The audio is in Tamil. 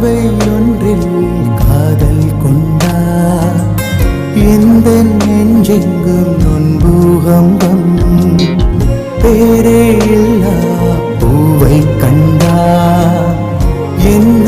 பார்வை ஒன்றில் காதல் கொண்டா எந்த நெஞ்செங்கும் நொன்பூகம்பம் பேரே இல்லா பூவை கண்டா எந்த